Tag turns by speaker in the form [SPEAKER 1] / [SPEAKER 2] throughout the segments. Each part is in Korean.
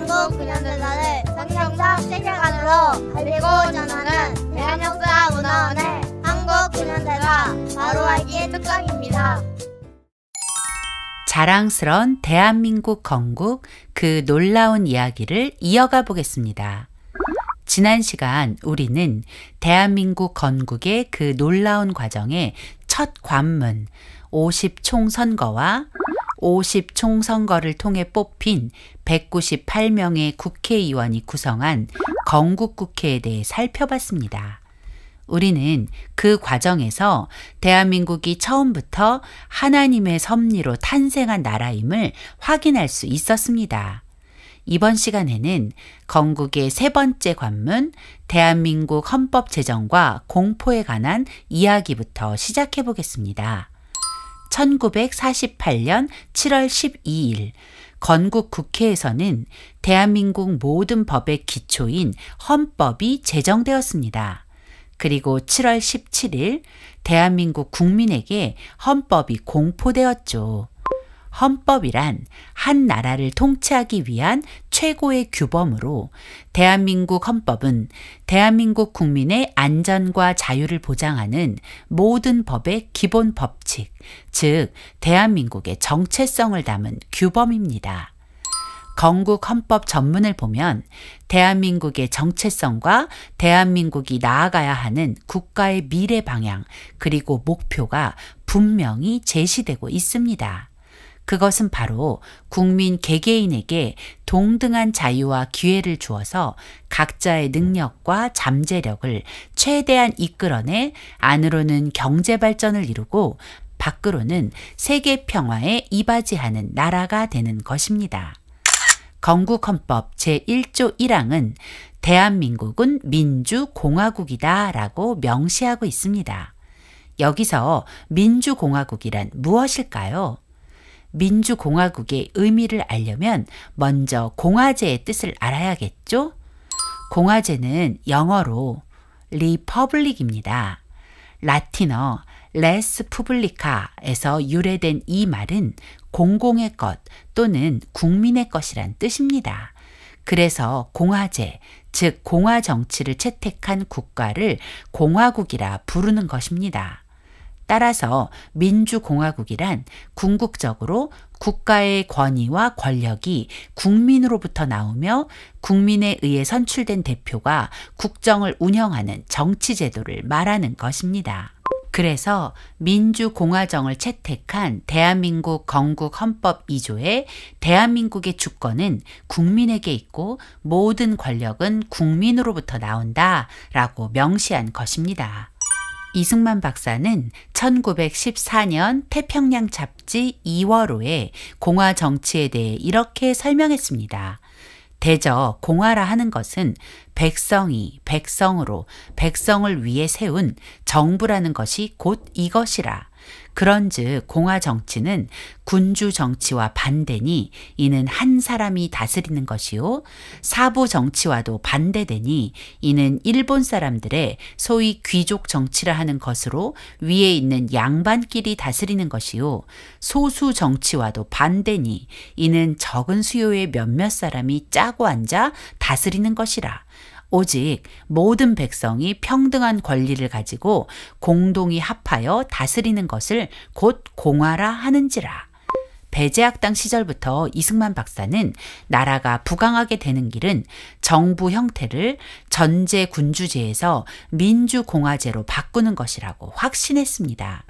[SPEAKER 1] 한국 근현대사를 성경적 세계관으로 알리고 전하는 대한역사문화원의 한국 근현대사 바로 알기 특강입니다.
[SPEAKER 2] 자랑스런 대한민국 건국 그 놀라운 이야기를 이어가 보겠습니다. 지난 시간 우리는 대한민국 건국의 그 놀라운 과정의 첫 관문 50총선거와 50총선거를 통해 뽑힌 198명의 국회의원이 구성한 건국국회에 대해 살펴봤습니다. 우리는 그 과정에서 대한민국이 처음부터 하나님의 섭리로 탄생한 나라임을 확인할 수 있었습니다. 이번 시간에는 건국의 세 번째 관문, 대한민국 헌법 제정과 공포에 관한 이야기부터 시작해 보겠습니다. 1948년 7월 12일 건국국회에서는 대한민국 모든 법의 기초인 헌법이 제정되었습니다. 그리고 7월 17일 대한민국 국민에게 헌법이 공포되었죠. 헌법이란 한 나라를 통치하기 위한 최고의 규범으로 대한민국 헌법은 대한민국 국민의 안전과 자유를 보장하는 모든 법의 기본 법칙, 즉 대한민국의 정체성을 담은 규범입니다. 건국 헌법 전문을 보면 대한민국의 정체성과 대한민국이 나아가야 하는 국가의 미래 방향 그리고 목표가 분명히 제시되고 있습니다. 그것은 바로 국민 개개인에게 동등한 자유와 기회를 주어서 각자의 능력과 잠재력을 최대한 이끌어내 안으로는 경제 발전을 이루고 밖으로는 세계 평화에 이바지하는 나라가 되는 것입니다. 건국헌법 제1조 1항은 대한민국은 민주공화국이다 라고 명시하고 있습니다. 여기서 민주공화국이란 무엇일까요? 민주공화국의 의미를 알려면 먼저 공화제의 뜻을 알아야겠죠? 공화제는 영어로 리퍼블릭입니다. 라틴어 레스 푸블리카에서 유래된 이 말은 공공의 것 또는 국민의 것이란 뜻입니다. 그래서 공화제, 즉 공화 정치를 채택한 국가를 공화국이라 부르는 것입니다. 따라서 민주공화국이란 궁극적으로 국가의 권위와 권력이 국민으로부터 나오며 국민에 의해 선출된 대표가 국정을 운영하는 정치제도를 말하는 것입니다. 그래서 민주공화정을 채택한 대한민국 건국헌법 2조에 대한민국의 주권은 국민에게 있고 모든 권력은 국민으로부터 나온다라고 명시한 것입니다. 이승만 박사는 1914년 태평양 잡지 2월호에 공화 정치에 대해 이렇게 설명했습니다. 대저 공화라 하는 것은 백성이 백성으로 백성을 위해 세운 정부라는 것이 곧 이것이라. 그런즉 공화 정치는 군주 정치와 반대니 이는 한 사람이 다스리는 것이요 사부 정치와도 반대되니 이는 일본 사람들의 소위 귀족 정치라 하는 것으로 위에 있는 양반끼리 다스리는 것이요 소수 정치와도 반대니 이는 적은 수요의 몇몇 사람이 짜고 앉아 다스리는 것이라. 오직 모든 백성이 평등한 권리를 가지고 공동이 합하여 다스리는 것을 곧 공화라 하는지라. 배제학당 시절부터 이승만 박사는 나라가 부강하게 되는 길은 정부 형태를 전제군주제에서 민주공화제로 바꾸는 것이라고 확신했습니다.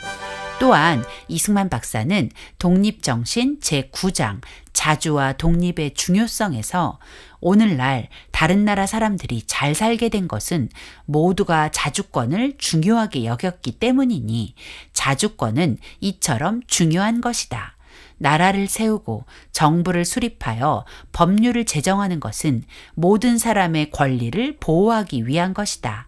[SPEAKER 2] 또한 이승만 박사는 독립정신 제9장 자주와 독립의 중요성에서 오늘날 다른 나라 사람들이 잘 살게 된 것은 모두가 자주권을 중요하게 여겼기 때문이니 자주권은 이처럼 중요한 것이다. 나라를 세우고 정부를 수립하여 법률을 제정하는 것은 모든 사람의 권리를 보호하기 위한 것이다.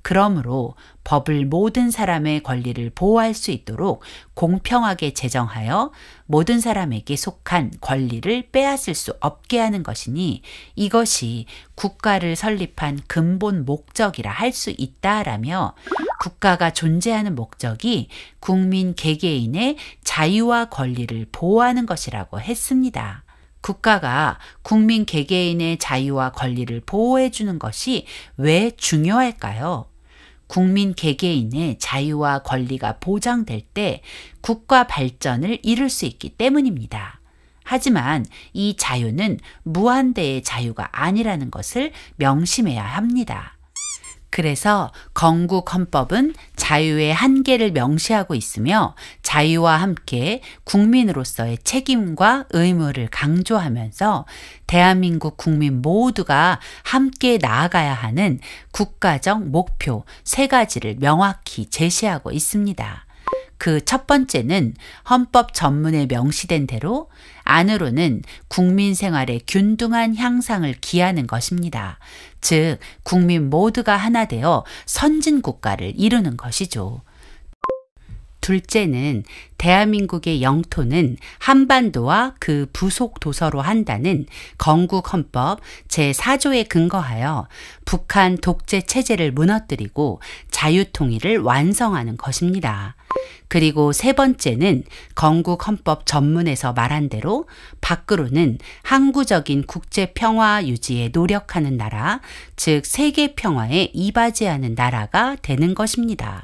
[SPEAKER 2] 그러므로 법을 모든 사람의 권리를 보호할 수 있도록 공평하게 제정하여 모든 사람에게 속한 권리를 빼앗을 수 없게 하는 것이니 이것이 국가를 설립한 근본 목적이라 할 수 있다라며 국가가 존재하는 목적이 국민 개개인의 자유와 권리를 보호하는 것이라고 했습니다. 국가가 국민 개개인의 자유와 권리를 보호해 주는 것이 왜 중요할까요? 국민 개개인의 자유와 권리가 보장될 때 국가 발전을 이룰 수 있기 때문입니다. 하지만 이 자유는 무한대의 자유가 아니라는 것을 명심해야 합니다. 그래서 건국 헌법은 자유의 한계를 명시하고 있으며 자유와 함께 국민으로서의 책임과 의무를 강조하면서 대한민국 국민 모두가 함께 나아가야 하는 국가적 목표 3가지를 명확히 제시하고 있습니다. 그 첫 번째는 헌법 전문에 명시된 대로 안으로는 국민 생활의 균등한 향상을 기하는 것입니다. 즉, 국민 모두가 하나 되어 선진 국가를 이루는 것이죠. 둘째는 대한민국의 영토는 한반도와 그 부속 도서로 한다는 건국헌법 제4조에 근거하여 북한 독재 체제를 무너뜨리고 자유통일을 완성하는 것입니다. 그리고 세 번째는 건국헌법 전문에서 말한 대로 밖으로는 항구적인 국제평화 유지에 노력하는 나라, 즉 세계평화에 이바지하는 나라가 되는 것입니다.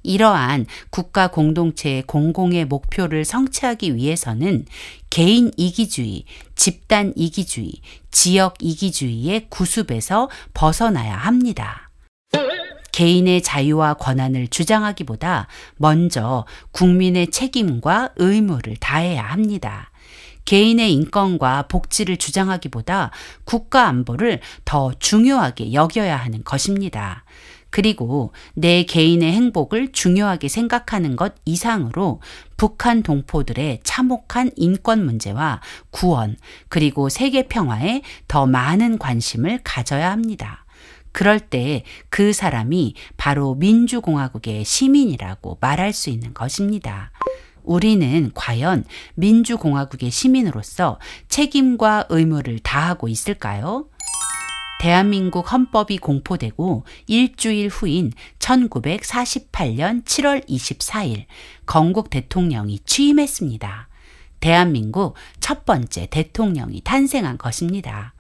[SPEAKER 2] 이러한 국가 공동체의 공공의 목표를 성취하기 위해서는 개인 이기주의, 집단 이기주의, 지역 이기주의의 구습에서 벗어나야 합니다. 개인의 자유와 권한을 주장하기보다 먼저 국민의 책임과 의무를 다해야 합니다. 개인의 인권과 복지를 주장하기보다 국가 안보를 더 중요하게 여겨야 하는 것입니다. 그리고 내 개인의 행복을 중요하게 생각하는 것 이상으로 북한 동포들의 참혹한 인권 문제와 구원, 그리고 세계 평화에 더 많은 관심을 가져야 합니다. 그럴 때 그 사람이 바로 민주공화국의 시민이라고 말할 수 있는 것입니다. 우리는 과연 민주공화국의 시민으로서 책임과 의무를 다하고 있을까요? 대한민국 헌법이 공포되고 일주일 후인 1948년 7월 24일 건국 대통령이 취임했습니다. 대한민국 첫 번째 대통령이 탄생한 것입니다.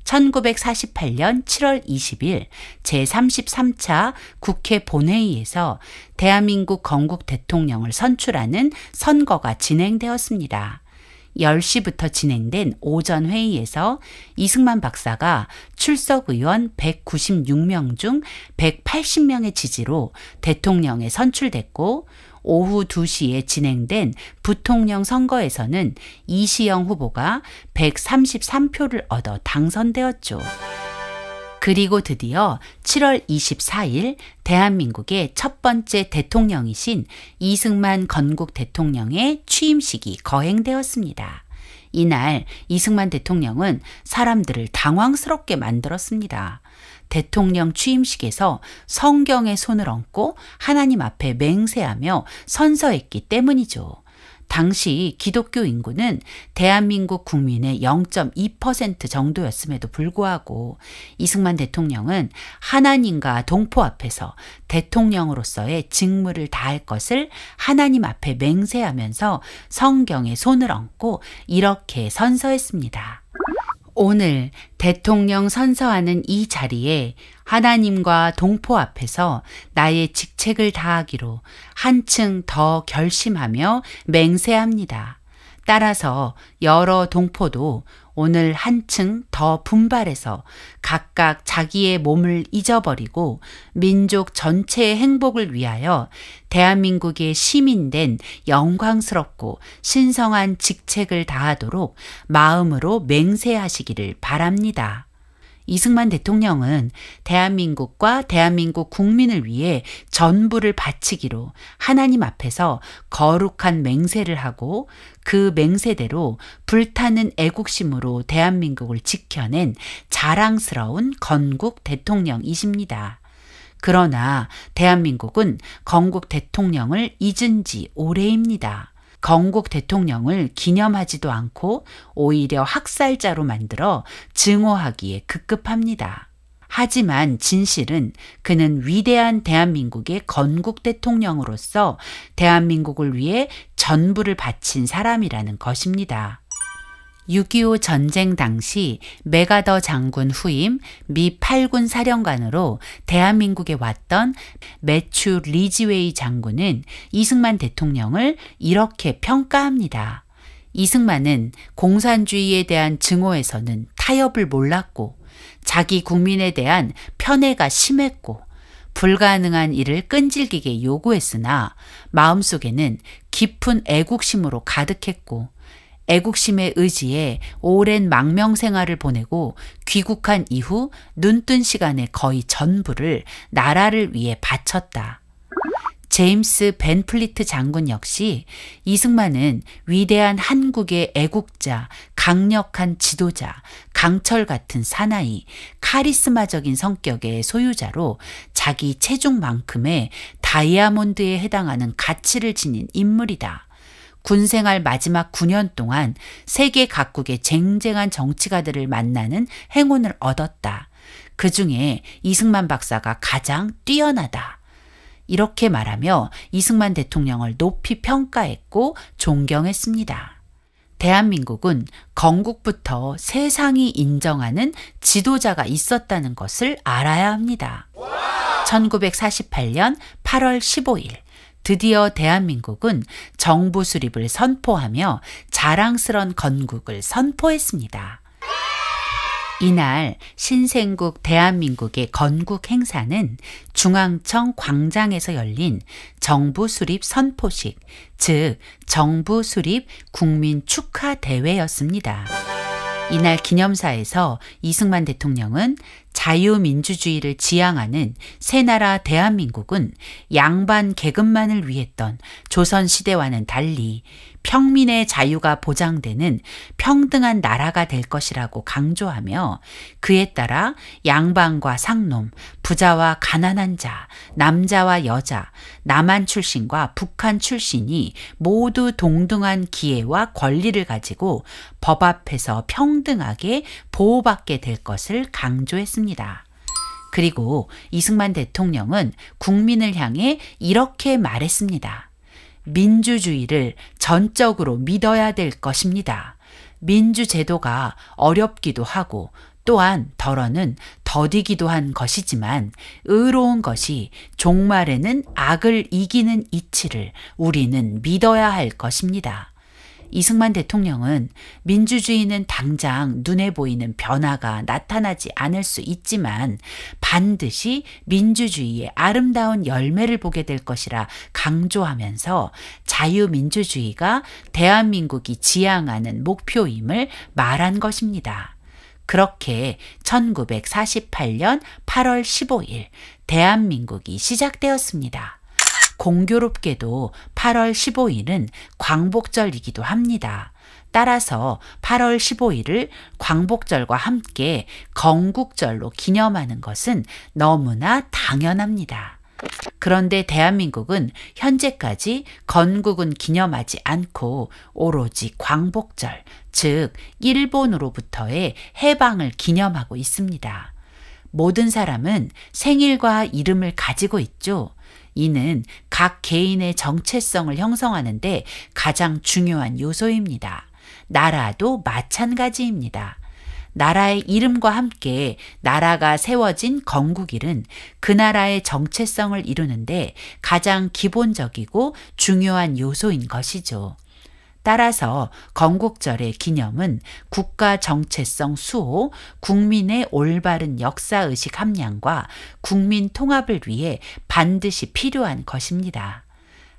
[SPEAKER 2] 1948년 7월 20일 제33차 국회 본회의에서 대한민국 건국 대통령을 선출하는 선거가 진행되었습니다. 10시부터 진행된 오전 회의에서 이승만 박사가 출석 의원 196명 중 180명의 지지로 대통령에 선출됐고, 오후 2시에 진행된 부통령 선거에서는 이시영 후보가 133표를 얻어 당선되었죠. 그리고 드디어 7월 24일 대한민국의 첫 번째 대통령이신 이승만 건국 대통령의 취임식이 거행되었습니다. 이날 이승만 대통령은 사람들을 당황스럽게 만들었습니다. 대통령 취임식에서 성경에 손을 얹고 하나님 앞에 맹세하며 선서했기 때문이죠. 당시 기독교 인구는 대한민국 국민의 0.2% 정도였음에도 불구하고 이승만 대통령은 하나님과 동포 앞에서 대통령으로서의 직무를 다할 것을 하나님 앞에 맹세하면서 성경에 손을 얹고 이렇게 선서했습니다. 오늘 대통령 선서하는 이 자리에 하나님과 동포 앞에서 나의 직책을 다하기로 한층 더 결심하며 맹세합니다. 따라서 여러 동포도 오늘 한층 더 분발해서 각각 자기의 몸을 잊어버리고 민족 전체의 행복을 위하여 대한민국의 시민된 영광스럽고 신성한 직책을 다하도록 마음으로 맹세하시기를 바랍니다. 이승만 대통령은 대한민국과 대한민국 국민을 위해 전부를 바치기로 하나님 앞에서 거룩한 맹세를 하고 그 맹세대로 불타는 애국심으로 대한민국을 지켜낸 자랑스러운 건국 대통령이십니다. 그러나 대한민국은 건국 대통령을 잊은 지 오래입니다. 건국 대통령을 기념하지도 않고 오히려 학살자로 만들어 증오하기에 급급합니다. 하지만 진실은 그는 위대한 대한민국의 건국 대통령으로서 대한민국을 위해 전부를 바친 사람이라는 것입니다. 6.25 전쟁 당시 맥아더 장군 후임 미 8군 사령관으로 대한민국에 왔던 매튜 리지웨이 장군은 이승만 대통령을 이렇게 평가합니다. 이승만은 공산주의에 대한 증오에서는 타협을 몰랐고 자기 국민에 대한 편애가 심했고 불가능한 일을 끈질기게 요구했으나 마음속에는 깊은 애국심으로 가득했고 애국심의 의지에 오랜 망명 생활을 보내고 귀국한 이후 눈뜬 시간의 거의 전부를 나라를 위해 바쳤다. 제임스 벤플리트 장군 역시 이승만은 위대한 한국의 애국자, 강력한 지도자, 강철 같은 사나이, 카리스마적인 성격의 소유자로 자기 체중만큼의 다이아몬드에 해당하는 가치를 지닌 인물이다. 군생활 마지막 9년 동안 세계 각국의 쟁쟁한 정치가들을 만나는 행운을 얻었다. 그 중에 이승만 박사가 가장 뛰어나다. 이렇게 말하며 이승만 대통령을 높이 평가했고 존경했습니다. 대한민국은 건국부터 세상이 인정하는 지도자가 있었다는 것을 알아야 합니다. 1948년 8월 15일 드디어 대한민국은 정부 수립을 선포하며 자랑스런 건국을 선포했습니다. 이날 신생국 대한민국의 건국 행사는 중앙청 광장에서 열린 정부 수립 선포식, 즉 정부 수립 국민 축하 대회였습니다. 이날 기념사에서 이승만 대통령은 자유민주주의를 지향하는 새나라 대한민국은 양반 계급만을 위했던 조선시대와는 달리 평민의 자유가 보장되는 평등한 나라가 될 것이라고 강조하며 그에 따라 양반과 상놈, 부자와 가난한 자, 남자와 여자, 남한 출신과 북한 출신이 모두 동등한 기회와 권리를 가지고 법 앞에서 평등하게 보호받게 될 것을 강조했습니다. 그리고 이승만 대통령은 국민을 향해 이렇게 말했습니다. 민주주의를 전적으로 믿어야 될 것입니다. 민주제도가 어렵기도 하고 또한 덜어는 더디기도 한 것이지만 의로운 것이 종말에는 악을 이기는 이치를 우리는 믿어야 할 것입니다. 이승만 대통령은 민주주의는 당장 눈에 보이는 변화가 나타나지 않을 수 있지만 반드시 민주주의의 아름다운 열매를 보게 될 것이라 강조하면서 자유민주주의가 대한민국이 지향하는 목표임을 말한 것입니다. 그렇게 1948년 8월 15일 대한민국이 시작되었습니다. 공교롭게도 8월 15일은 광복절이기도 합니다. 따라서 8월 15일을 광복절과 함께 건국절로 기념하는 것은 너무나 당연합니다. 그런데 대한민국은 현재까지 건국은 기념하지 않고 오로지 광복절, 즉 일본으로부터의 해방을 기념하고 있습니다. 모든 사람은 생일과 이름을 가지고 있죠. 이는 각 개인의 정체성을 형성하는데 가장 중요한 요소입니다. 나라도 마찬가지입니다. 나라의 이름과 함께 나라가 세워진 건국일은 그 나라의 정체성을 이루는데 가장 기본적이고 중요한 요소인 것이죠. 따라서 건국절의 기념은 국가 정체성 수호, 국민의 올바른 역사의식 함량과 국민 통합을 위해 반드시 필요한 것입니다.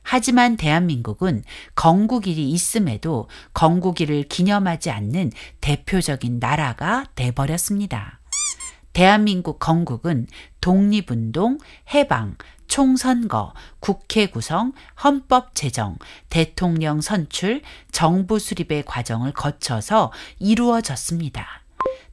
[SPEAKER 2] 하지만 대한민국은 건국일이 있음에도 건국일을 기념하지 않는 대표적인 나라가 돼버렸습니다. 대한민국 건국은 독립운동, 해방, 총선거, 국회 구성, 헌법 제정, 대통령 선출, 정부 수립의 과정을 거쳐서 이루어졌습니다.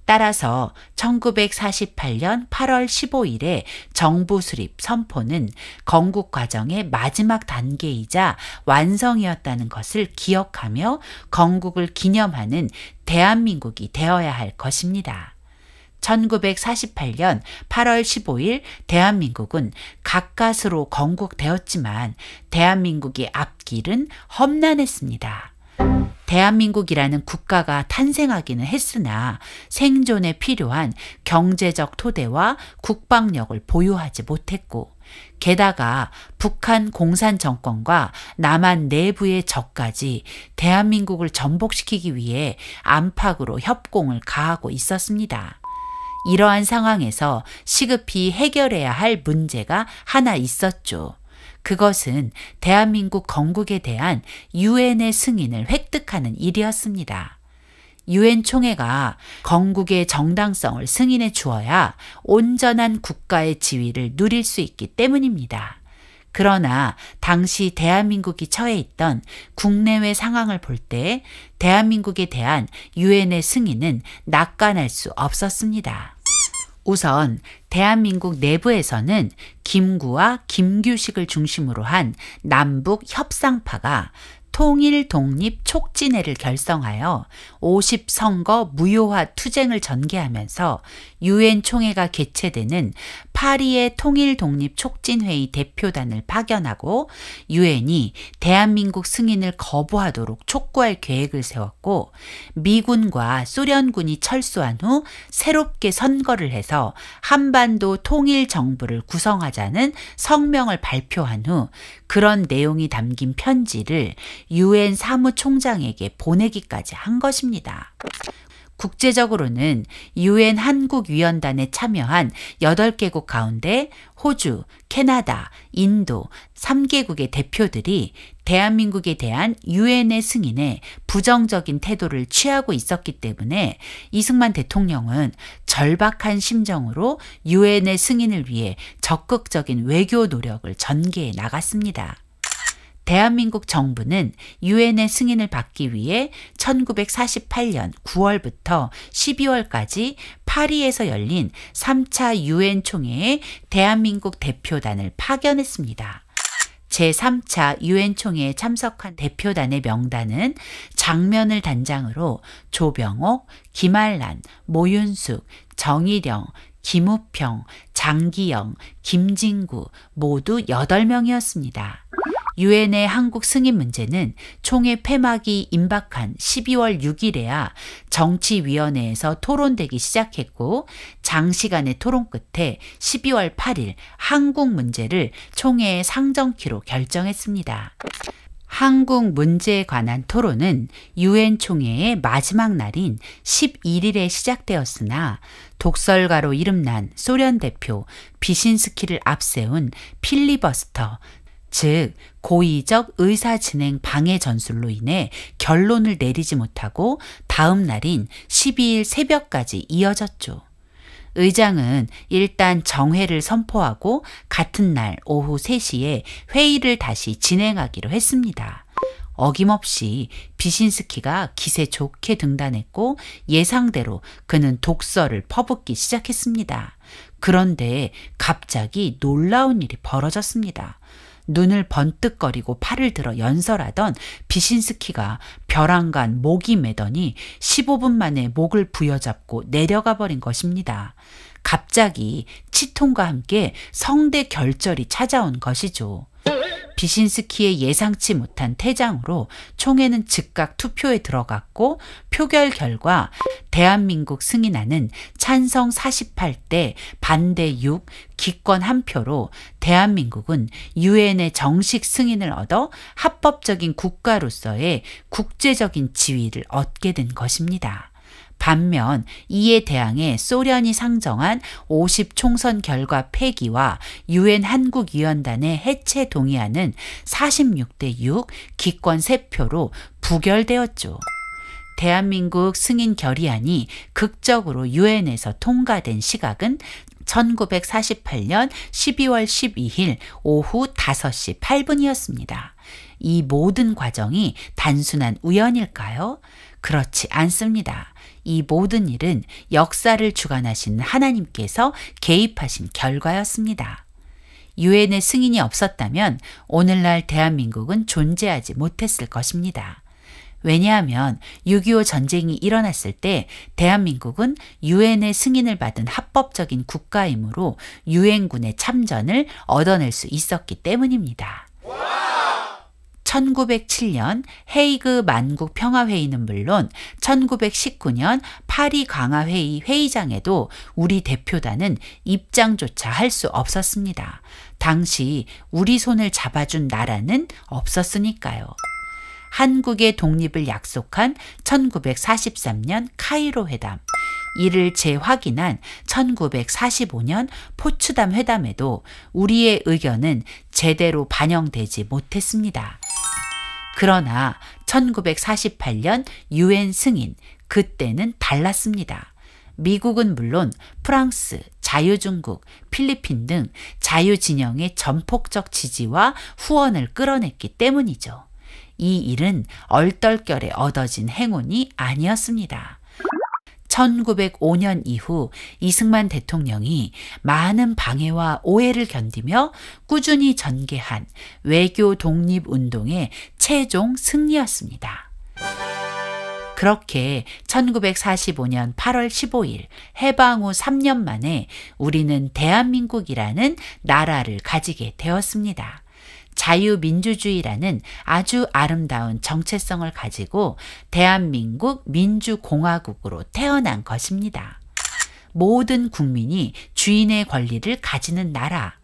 [SPEAKER 2] 따라서 1948년 8월 15일의 정부 수립 선포는 건국 과정의 마지막 단계이자 완성이었다는 것을 기억하며 건국을 기념하는 대한민국이 되어야 할 것입니다. 1948년 8월 15일 대한민국은 가까스로 건국되었지만 대한민국의 앞길은 험난했습니다. 대한민국이라는 국가가 탄생하기는 했으나 생존에 필요한 경제적 토대와 국방력을 보유하지 못했고, 게다가 북한 공산 정권과 남한 내부의 적까지 대한민국을 전복시키기 위해 안팎으로 협공을 가하고 있었습니다. 이러한 상황에서 시급히 해결해야 할 문제가 하나 있었죠. 그것은 대한민국 건국에 대한 유엔의 승인을 획득하는 일이었습니다. 유엔 총회가 건국의 정당성을 승인해 주어야 온전한 국가의 지위를 누릴 수 있기 때문입니다. 그러나 당시 대한민국이 처해 있던 국내외 상황을 볼 때 대한민국에 대한 유엔의 승인은 낙관할 수 없었습니다. 우선 대한민국 내부에서는 김구와 김규식을 중심으로 한 남북 협상파가 통일 독립 촉진회를 결성하여 50선거 무효화 투쟁을 전개하면서 유엔 총회가 개최되는 파리의 통일 독립 촉진회의 대표단을 파견하고 유엔이 대한민국 승인을 거부하도록 촉구할 계획을 세웠고, 미군과 소련군이 철수한 후 새롭게 선거를 해서 한반도 통일 정부를 구성하자는 성명을 발표한 후 그런 내용이 담긴 편지를 유엔 사무총장에게 보내기까지 한 것입니다. 국제적으로는 유엔 한국위원단에 참여한 8개국 가운데 호주, 캐나다, 인도 3개국의 대표들이 대한민국에 대한 유엔의 승인에 부정적인 태도를 취하고 있었기 때문에 이승만 대통령은 절박한 심정으로 유엔의 승인을 위해 적극적인 외교 노력을 전개해 나갔습니다. 대한민국 정부는 유엔의 승인을 받기 위해 1948년 9월부터 12월까지 파리에서 열린 3차 유엔 총회에 대한민국 대표단을 파견했습니다. 제3차 유엔 총회에 참석한 대표단의 명단은 장면을 단장으로 조병옥, 김알란, 모윤숙, 정일영, 김우평, 장기영, 김진구 모두 8명이었습니다. 유엔의 한국 승인 문제는 총회 폐막이 임박한 12월 6일에야 정치위원회에서 토론되기 시작했고, 장시간의 토론 끝에 12월 8일 한국 문제를 총회의 상정키로 결정했습니다. 한국 문제에 관한 토론은 유엔 총회의 마지막 날인 11일에 시작되었으나 독설가로 이름난 소련 대표 비신스키를 앞세운 필리버스터, 즉 고의적 의사진행 방해 전술로 인해 결론을 내리지 못하고 다음 날인 12일 새벽까지 이어졌죠. 의장은 일단 정회를 선포하고 같은 날 오후 3시에 회의를 다시 진행하기로 했습니다. 어김없이 비신스키가 기세 좋게 등단했고 예상대로 그는 독설을 퍼붓기 시작했습니다. 그런데 갑자기 놀라운 일이 벌어졌습니다. 눈을 번뜩거리고 팔을 들어 연설하던 비신스키가 벼랑간 목이 매더니 15분 만에 목을 부여잡고 내려가 버린 것입니다. 갑자기 치통과 함께 성대 결절이 찾아온 것이죠. 비신스키의 예상치 못한 퇴장으로 총회는 즉각 투표에 들어갔고 표결 결과 대한민국 승인안은 찬성 48대 반대 6 기권 1표로 대한민국은 유엔의 정식 승인을 얻어 합법적인 국가로서의 국제적인 지위를 얻게 된 것입니다. 반면 이에 대항해 소련이 상정한 50 총선 결과 폐기와 유엔 한국위원단의 해체 동의안은 46대 6 기권 3표로 부결되었죠. 대한민국 승인 결의안이 극적으로 유엔에서 통과된 시각은 1948년 12월 12일 오후 5시 8분이었습니다. 이 모든 과정이 단순한 우연일까요? 그렇지 않습니다. 이 모든 일은 역사를 주관하신 하나님께서 개입하신 결과였습니다. 유엔의 승인이 없었다면 오늘날 대한민국은 존재하지 못했을 것입니다. 왜냐하면 6.25 전쟁이 일어났을 때 대한민국은 유엔의 승인을 받은 합법적인 국가이므로 유엔군의 참전을 얻어낼 수 있었기 때문입니다. 1907년 헤이그 만국 평화회의는 물론 1919년 파리 강화회의 회의장에도 우리 대표단은 입장조차 할 수 없었습니다. 당시 우리 손을 잡아준 나라는 없었으니까요. 한국의 독립을 약속한 1943년 카이로 회담, 이를 재확인한 1945년 포츠담 회담에도 우리의 의견은 제대로 반영되지 못했습니다. 그러나 1948년 유엔 승인, 그때는 달랐습니다. 미국은 물론 프랑스, 자유중국, 필리핀 등 자유진영의 전폭적 지지와 후원을 끌어냈기 때문이죠. 이 일은 얼떨결에 얻어진 행운이 아니었습니다. 1905년 이후 이승만 대통령이 많은 방해와 오해를 견디며 꾸준히 전개한 외교 독립운동의 최종 승리였습니다. 그렇게 1945년 8월 15일 해방 후 3년 만에 우리는 대한민국이라는 나라를 가지게 되었습니다. 자유민주주의라는 아주 아름다운 정체성을 가지고 대한민국 민주공화국으로 태어난 것입니다. 모든 국민이 주인의 권리를 가지는 나라,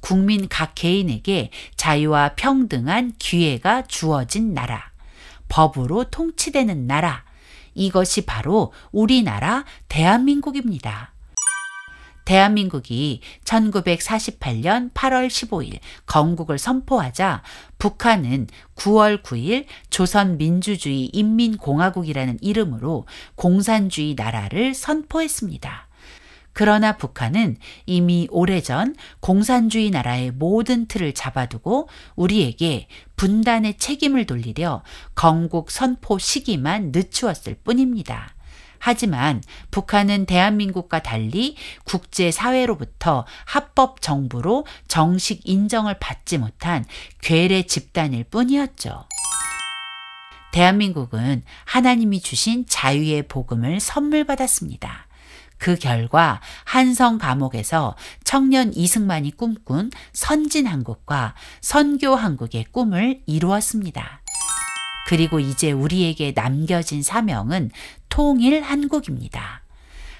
[SPEAKER 2] 국민 각 개인에게 자유와 평등한 기회가 주어진 나라, 법으로 통치되는 나라, 이것이 바로 우리나라 대한민국입니다. 대한민국이 1948년 8월 15일 건국을 선포하자 북한은 9월 9일 조선민주주의 인민공화국이라는 이름으로 공산주의 나라를 선포했습니다. 그러나 북한은 이미 오래전 공산주의 나라의 모든 틀을 잡아두고 우리에게 분단의 책임을 돌리려 건국 선포 시기만 늦추었을 뿐입니다. 하지만 북한은 대한민국과 달리 국제사회로부터 합법 정부로 정식 인정을 받지 못한 괴뢰 집단일 뿐이었죠. 대한민국은 하나님이 주신 자유의 복음을 선물 받았습니다. 그 결과 한성 감옥에서 청년 이승만이 꿈꾼 선진한국과 선교한국의 꿈을 이루었습니다. 그리고 이제 우리에게 남겨진 사명은 통일 한국입니다.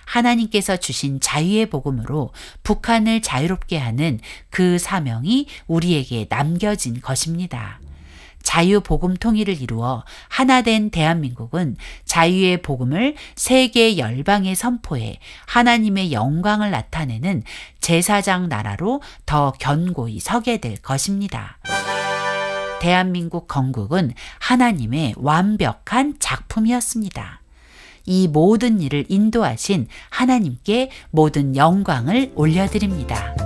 [SPEAKER 2] 하나님께서 주신 자유의 복음으로 북한을 자유롭게 하는 그 사명이 우리에게 남겨진 것입니다. 자유 복음 통일을 이루어 하나된 대한민국은 자유의 복음을 세계 열방에 선포해 하나님의 영광을 나타내는 제사장 나라로 더 견고히 서게 될 것입니다. 대한민국 건국은 하나님의 완벽한 작품이었습니다. 이 모든 일을 인도하신 하나님께 모든 영광을 올려드립니다.